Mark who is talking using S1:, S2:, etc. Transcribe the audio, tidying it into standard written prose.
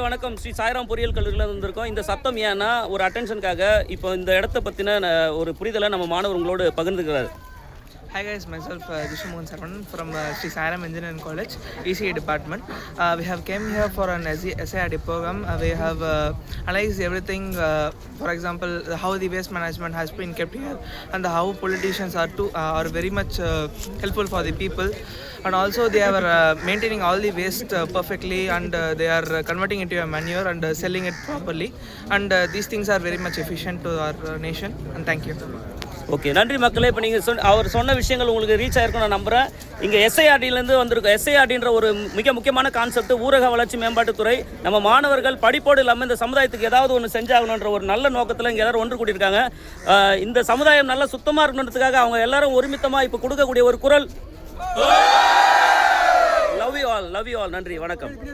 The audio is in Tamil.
S1: வணக்கம். ஸ்ரீ சாய்ராம் பொறியியல் கல்லூரியில் வந்திருக்கோம். இந்த சத்தம் ஏன்னா ஒரு அட்டென்ஷனுக்காக இப்போ இந்த இடத்த பற்றின ஒரு புரிதலை நம்ம மாணவர் உங்களோடு பகிர்ந்துக்கிறார்.
S2: Hi guys, myself Jishumohan Saravanan from Sri Sairam Engineering College, ECE department. We have came here for an SARD program. We have analyzed everything, for example, how the waste management has been kept here and how politicians are very much helpful for the people. And also they are maintaining all the waste perfectly and they are converting into a manure and selling it properly. And these things are very much efficient to our nation. And thank you.
S1: Okay, நன்றி மக்களே. இப்போ நீங்கள் அவர் சொன்ன விஷயங்கள் உங்களுக்கு ரீச் ஆகிருக்கும் நான் நம்புகிறேன். இங்கே எஸ்ஐஆர்டிலேருந்து வந்திருக்கோம். எஸ்ஐஆர்டின்ற ஒரு மிக முக்கியமான கான்செப்ட், ஊரக வளர்ச்சி மேம்பாட்டுத்துறை. நம்ம மாணவர்கள் படிப்போடு இல்லாமல் இந்த சமுதாயத்துக்கு ஏதாவது ஒன்று செஞ்சாகணுன்ற ஒரு நல்ல நோக்கத்தில் இங்கே எல்லோரும் ஒன்று கூட்டியிருக்காங்க. இந்த சமுதாயம் நல்லா சுத்தமாக இருக்கணுன்றதுக்காக அவங்க எல்லாரும் ஒருமித்தமாக இப்போ கொடுக்கக்கூடிய ஒரு குரல். Love you all. நன்றி, வணக்கம்.